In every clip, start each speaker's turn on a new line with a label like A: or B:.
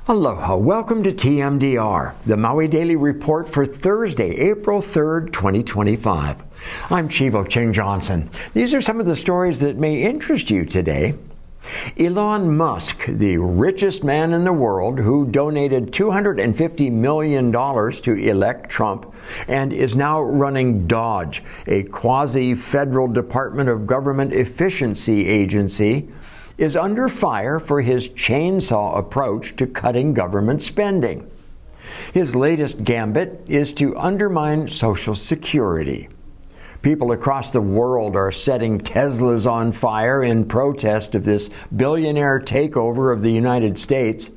A: Aloha, welcome to TMDR, the Maui Daily Report for Thursday, April 3rd, 2025. I'm Chivo Ching Johnson. These are some of the stories that may interest you today. Elon Musk, the richest man in the world, who donated $250 million to elect Trump and is now running DOGE, a quasi-federal Department of Government Efficiency agency, is under fire for his chainsaw approach to cutting government spending. His latest gambit is to undermine Social Security. People across the world are setting Teslas on fire in protest of this billionaire takeover of the United States.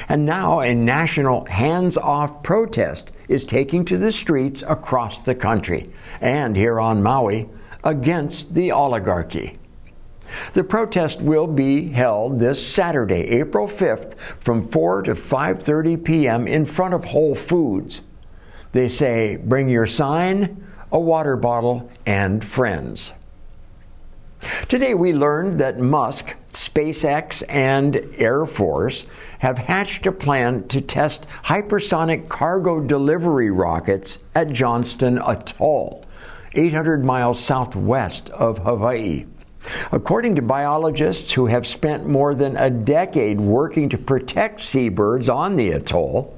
A: And now a national hands-off protest is taking to the streets across the country and here on Maui against the oligarchy. The protest will be held this Saturday, April 5th, from 4 to 5:30 p.m. in front of Whole Foods. They say, bring your sign, a water bottle, and friends. Today we learned that Musk, SpaceX, and Air Force have hatched a plan to test hypersonic cargo delivery rockets at Johnston Atoll, 800 miles southwest of Hawaii. According to biologists who have spent more than a decade working to protect seabirds on the atoll,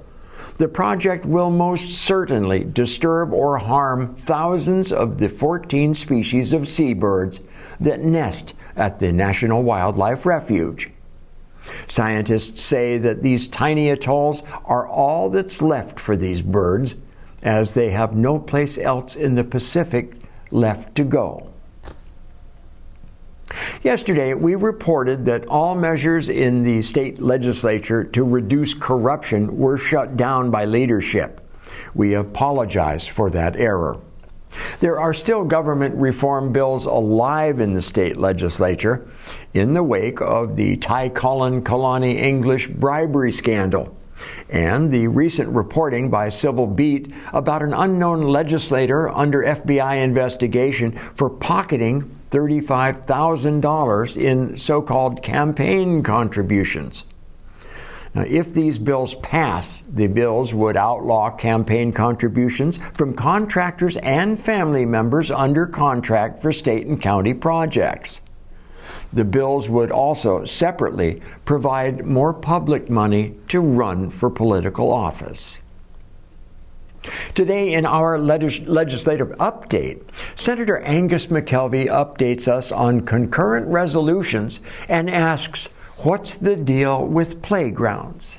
A: the project will most certainly disturb or harm thousands of the 14 species of seabirds that nest at the National Wildlife Refuge. Scientists say that these tiny atolls are all that's left for these birds, as they have no place else in the Pacific left to go. Yesterday, we reported that all measures in the state legislature to reduce corruption were shut down by leadership. We apologize for that error. There are still government reform bills alive in the state legislature in the wake of the Ty Colin Kalani English bribery scandal and the recent reporting by Civil Beat about an unknown legislator under FBI investigation for pocketing $35,000 in so-called campaign contributions. Now, if these bills pass, the bills would outlaw campaign contributions from contractors and family members under contract for state and county projects. The bills would also separately provide more public money to run for political office. Today in our legislative update, Senator Angus McKelvey updates us on concurrent resolutions and asks, what's the deal with playgrounds?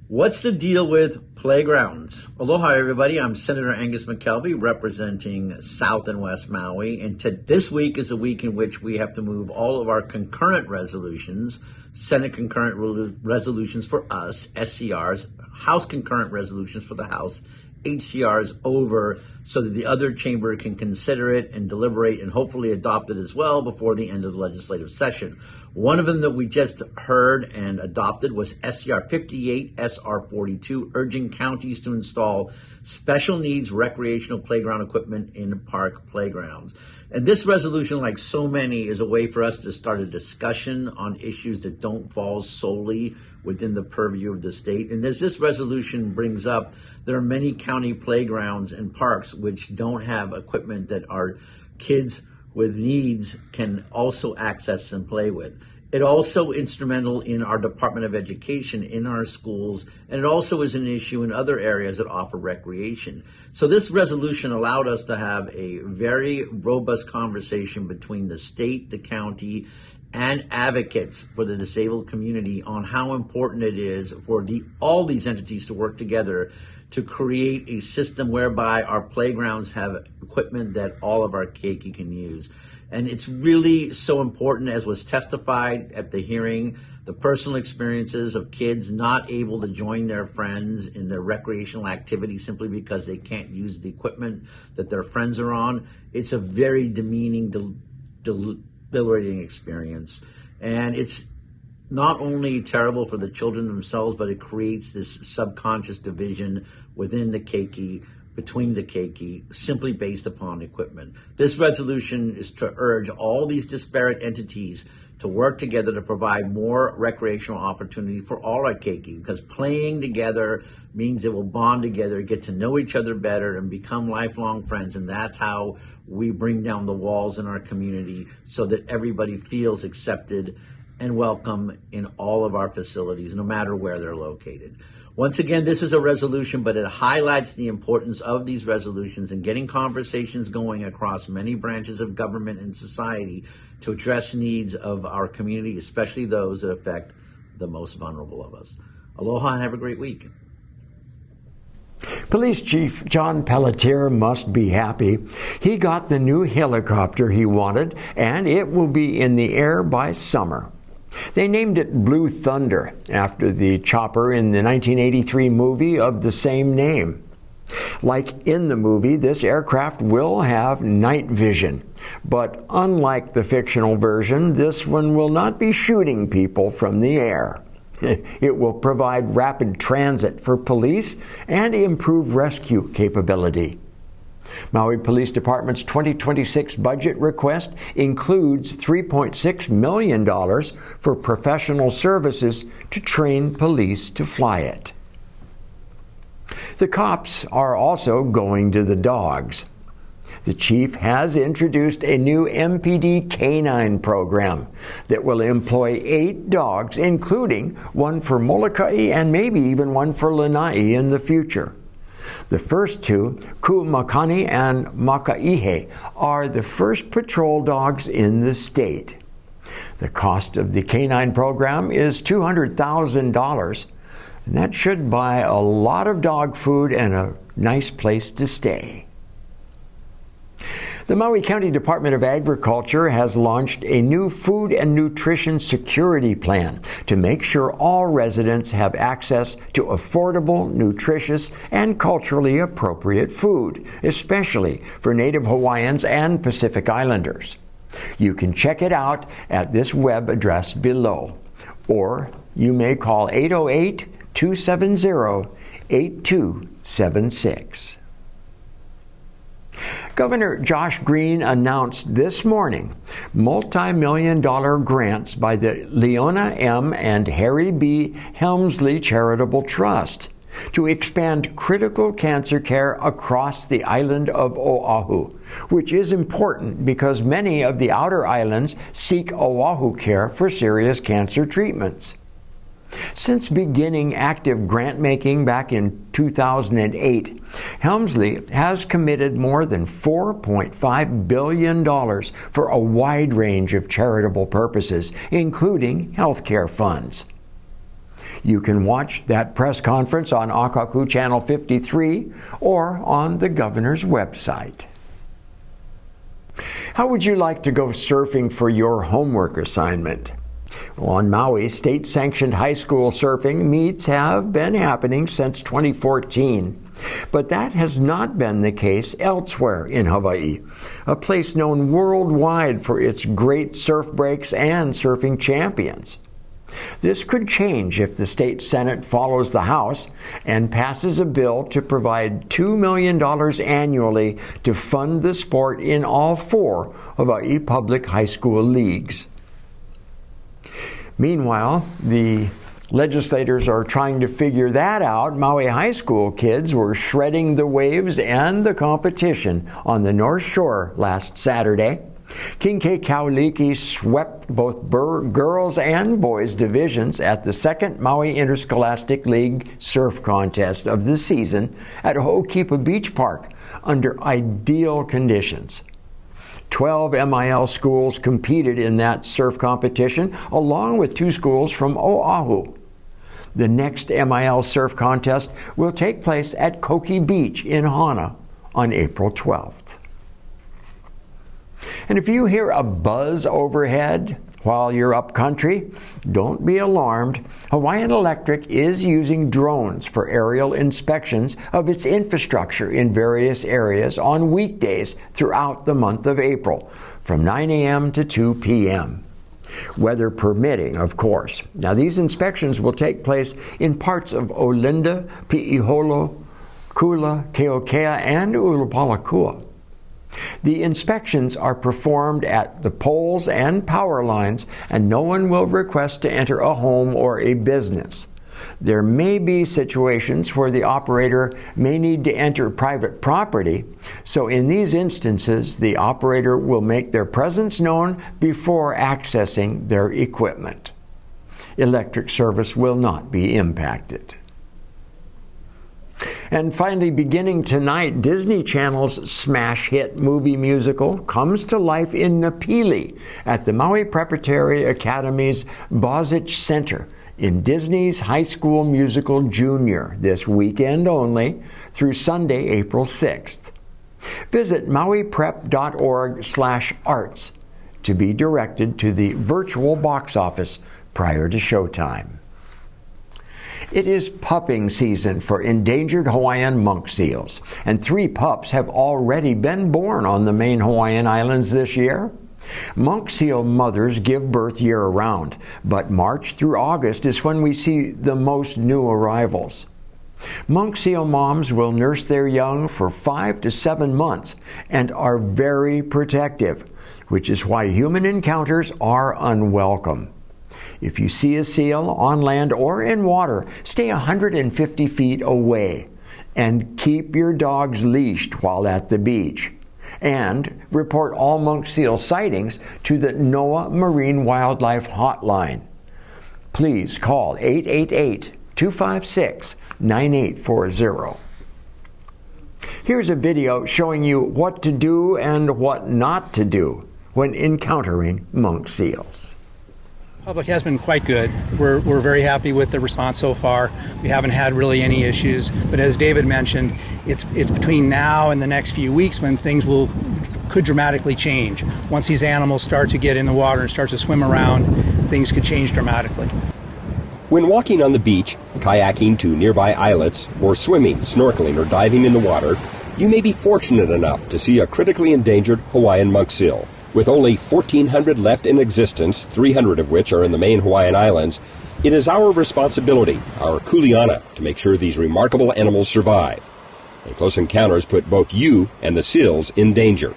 B: What's the deal with playgrounds? Aloha, everybody. I'm Senator Angus McKelvey, representing South and West Maui. And this week is a week in which we have to move all of our concurrent resolutions, Senate concurrent resolutions for us, SCRs, House concurrent resolutions for the House, HCRs, over so that the other chamber can consider it and deliberate and hopefully adopt it as well before the end of the legislative session. One of them that we just heard and adopted was SCR 58, SR 42, urging counties to install special needs recreational playground equipment in park playgrounds. And this resolution, like so many, is a way for us to start a discussion on issues that don't fall solely within the purview of the state. And as this resolution brings up, there are many county playgrounds and parks which don't have equipment that our kids with needs can also access and play with. It also instrumental in our Department of Education, in our schools, and it also is an issue in other areas that offer recreation. So this resolution allowed us to have a very robust conversation between the state, the county, and advocates for the disabled community on how important it is for all these entities to work together to create a system whereby our playgrounds have equipment that all of our keiki can use. And it's really so important, as was testified at the hearing, the personal experiences of kids not able to join their friends in their recreational activities simply because they can't use the equipment that their friends are on. It's a very demeaning, debilitating experience. And it's not only terrible for the children themselves, but it creates this subconscious division within the keiki, between the keiki, simply based upon equipment. This resolution is to urge all these disparate entities to work together to provide more recreational opportunity for all our keiki, because playing together means it will bond together, get to know each other better, and become lifelong friends. And that's how we bring down the walls in our community so that everybody feels accepted and welcome in all of our facilities, no matter where they're located. Once again, this is a resolution, but it highlights the importance of these resolutions and getting conversations going across many branches of government and society to address needs of our community, especially those that affect the most vulnerable of us. Aloha and have a great week.
A: Police Chief John Pelletier must be happy. He got the new helicopter he wanted, and it will be in the air by summer. They named it Blue Thunder after the chopper in the 1983 movie of the same name. Like in the movie, this aircraft will have night vision, but unlike the fictional version, this one will not be shooting people from the air. It will provide rapid transit for police and improve rescue capability. Maui Police Department's 2026 budget request includes $3.6 million for professional services to train police to fly it. The cops are also going to the dogs. The chief has introduced a new MPD canine program that will employ 8 dogs, including one for Molokai and maybe even one for Lanai in the future. The first 2, Kumakani and Makaihe, are the first patrol dogs in the state. The cost of the canine program is $200,000, and that should buy a lot of dog food and a nice place to stay. The Maui County Department of Agriculture has launched a new food and nutrition security plan to make sure all residents have access to affordable, nutritious, and culturally appropriate food, especially for Native Hawaiians and Pacific Islanders. You can check it out at this web address below, or you may call 808-270-8276. Governor Josh Green announced this morning multi-million-dollar grants by the Leona M. and Harry B. Helmsley Charitable Trust to expand critical cancer care across the island of Oahu, which is important because many of the outer islands seek Oahu care for serious cancer treatments. Since beginning active grant-making back in 2008, Helmsley has committed more than $4.5 billion for a wide range of charitable purposes, including healthcare funds. You can watch that press conference on Akaku Channel 53 or on the governor's website. How would you like to go surfing for your homework assignment? On Maui, state-sanctioned high school surfing meets have been happening since 2014. But that has not been the case elsewhere in Hawaii, a place known worldwide for its great surf breaks and surfing champions. This could change if the state Senate follows the House and passes a bill to provide $2 million annually to fund the sport in all 4 Hawaii public high school leagues. Meanwhile, the legislators are trying to figure that out. Maui high school kids were shredding the waves and the competition on the North Shore last Saturday. Kinke Kauliki swept both girls and boys divisions at the second Maui Interscholastic League surf contest of the season at Ho'okipa Beach Park under ideal conditions. 12 MIL schools competed in that surf competition, along with 2 schools from Oahu. The next MIL surf contest will take place at Koki Beach in Hana on April 12th. And if you hear a buzz overhead while you're up country, don't be alarmed. Hawaiian Electric is using drones for aerial inspections of its infrastructure in various areas on weekdays throughout the month of April, from 9 a.m. to 2 p.m. Weather permitting, of course. Now, these inspections will take place in parts of Olinda, Pi'iholo, Kula, Keokea, and Ulupalakua. The inspections are performed at the poles and power lines, and no one will request to enter a home or a business. There may be situations where the operator may need to enter private property, so in these instances, the operator will make their presence known before accessing their equipment. Electric service will not be impacted. And finally, beginning tonight, Disney Channel's smash hit movie musical comes to life in Napili at the Maui Preparatory Academy's Bozich Center in Disney's High School Musical Junior this weekend only through Sunday, April 6th. Visit mauiprep.org/arts to be directed to the virtual box office prior to showtime. It is pupping season for endangered Hawaiian monk seals, and 3 pups have already been born on the main Hawaiian Islands this year. Monk seal mothers give birth year-round, but March through August is when we see the most new arrivals. Monk seal moms will nurse their young for 5 to 7 months and are very protective, which is why human encounters are unwelcome. If you see a seal on land or in water, stay 150 feet away and keep your dogs leashed while at the beach. And report all monk seal sightings to the NOAA Marine Wildlife Hotline. Please call 888-256-9840. Here's a video showing you what to do and what not to do when encountering monk seals.
C: Public has been quite good. We're very happy with the response so far. We haven't had really any issues, but as David mentioned, it's between now and the next few weeks when things could dramatically change. Once these animals start to get in the water and start to swim around, things could change dramatically.
D: When walking on the beach, kayaking to nearby islets, or swimming, snorkeling, or diving in the water, you may be fortunate enough to see a critically endangered Hawaiian monk seal. With only 1,400 left in existence, 300 of which are in the main Hawaiian Islands, it is our responsibility, our kuleana, to make sure these remarkable animals survive. And close encounters put both you and the seals in danger.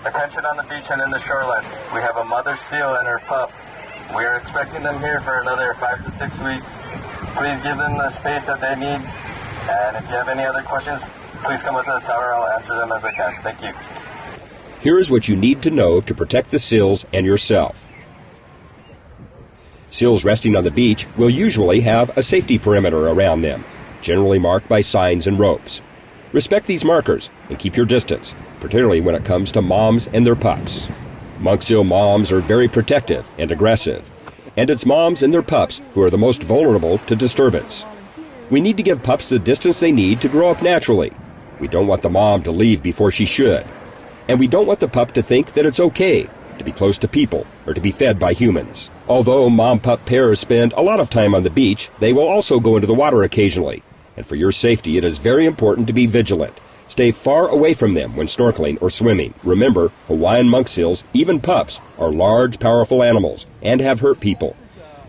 E: Attention on the beach and in the shoreline. We have a mother seal and her pup. We are expecting them here for another 5 to 6 weeks. Please give them the space that they need. And if you have any other questions, please come up to the tower. I'll answer them as I can. Thank you.
D: Here is what you need to know to protect the seals and yourself. Seals resting on the beach will usually have a safety perimeter around them, generally marked by signs and ropes. Respect these markers and keep your distance, particularly when it comes to moms and their pups. Monk seal moms are very protective and aggressive, and it's moms and their pups who are the most vulnerable to disturbance. We need to give pups the distance they need to grow up naturally. We don't want the mom to leave before she should. And we don't want the pup to think that it's okay to be close to people or to be fed by humans. Although mom-pup pairs spend a lot of time on the beach, they will also go into the water occasionally. And for your safety, it is very important to be vigilant. Stay far away from them when snorkeling or swimming. Remember, Hawaiian monk seals, even pups, are large, powerful animals and have hurt people.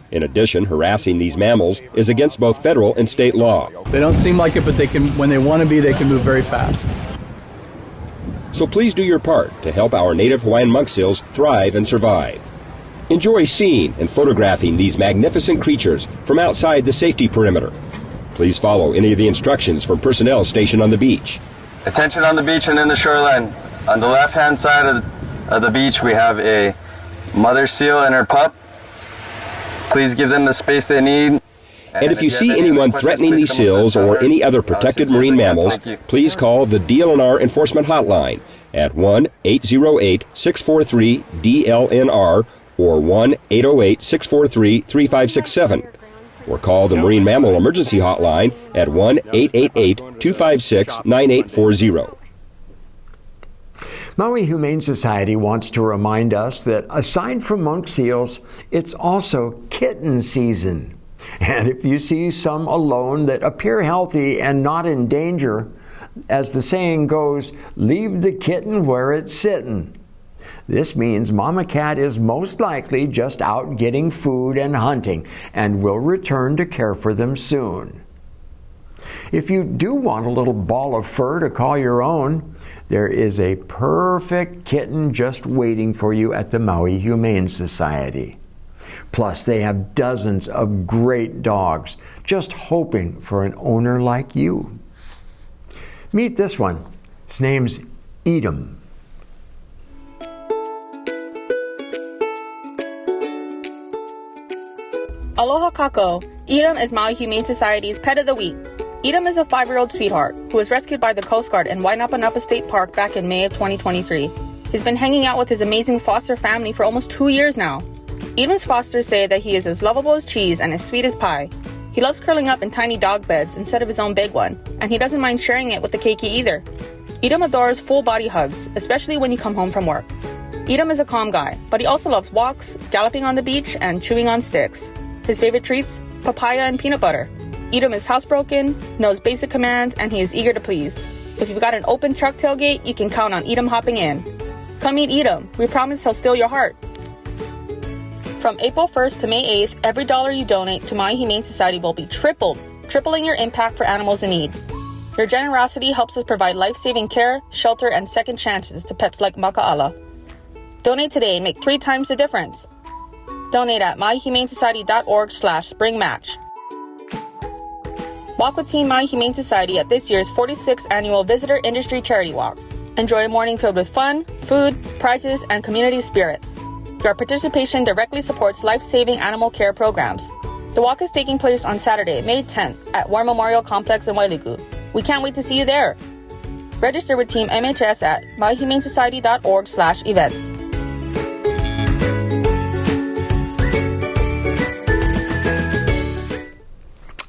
D: In addition, harassing these mammals is against both federal and state law.
F: They don't seem like it, but they can, when they want to be, they can move very fast.
D: So please do your part to help our native Hawaiian monk seals thrive and survive. Enjoy seeing and photographing these magnificent creatures from outside the safety perimeter. Please follow any of the instructions from personnel stationed on the beach.
E: Attention on the beach and in the shoreline. On the left-hand side of the beach, we have a mother seal and her pup. Please give them the space they need.
D: And if you see anyone threatening these seals or any other protected marine mammals, please call the DLNR Enforcement Hotline at 1-808-643-DLNR or 1-808-643-3567. Or call the Marine Mammal Emergency Hotline at 1-888-256-9840.
A: Maui Humane Society wants to remind us that aside from monk seals, it's also kitten season. And if you see some alone that appear healthy and not in danger, as the saying goes, leave the kitten where it's sitting. This means Mama Cat is most likely just out getting food and hunting and will return to care for them soon. If you do want a little ball of fur to call your own, there is a perfect kitten just waiting for you at the Maui Humane Society. Plus, they have dozens of great dogs just hoping for an owner like you. Meet this one. His name's Edom.
G: Aloha kako. Edom is Maui Humane Society's Pet of the Week. Edom is a 5-year-old sweetheart who was rescued by the Coast Guard in Wainapanapa State Park back in May of 2023. He's been hanging out with his amazing foster family for almost 2 years now. Edom's fosters say that he is as lovable as cheese and as sweet as pie. He loves curling up in tiny dog beds instead of his own big one, and he doesn't mind sharing it with the keiki either. Edom adores full-body hugs, especially when you come home from work. Edom is a calm guy, but he also loves walks, galloping on the beach, and chewing on sticks. His favorite treats? Papaya and peanut butter. Edom is housebroken, knows basic commands, and he is eager to please. If you've got an open truck tailgate, you can count on Edom hopping in. Come meet Edom. We promise he'll steal your heart. From April 1st to May 8th, every dollar you donate to Maui Humane Society will be tripled, tripling your impact for animals in need. Your generosity helps us provide life-saving care, shelter, and second chances to pets like Maka'ala. Donate today and make 3 times the difference. Donate at mauihumanesociety.org/springmatch. Walk with Team Maui Humane Society at this year's 46th Annual Visitor Industry Charity Walk. Enjoy a morning filled with fun, food, prizes, and community spirit. Your participation directly supports life-saving animal care programs. The walk is taking place on Saturday, May 10th at War Memorial Complex in Wailuku. We can't wait to see you there. Register with Team MHS at mauihumanesociety.org/events.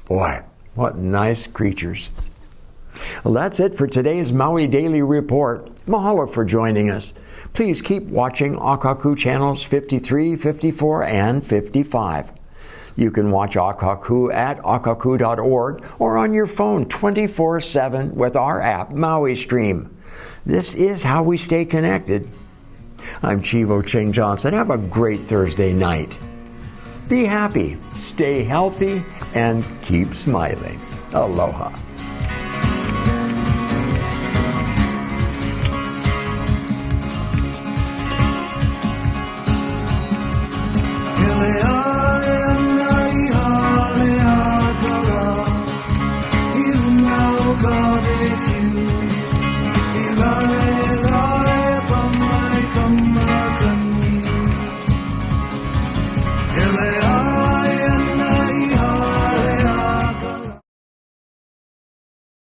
A: Boy, what nice creatures. Well, that's it for today's Maui Daily Report. Mahalo for joining us. Please keep watching Akaku channels 53, 54, and 55. You can watch Akaku at akaku.org or on your phone 24/7 with our app, Maui Stream. This is how we stay connected. I'm Chivo Ching Johnson. Have a great Thursday night. Be happy, stay healthy, and keep smiling. Aloha.
H: God,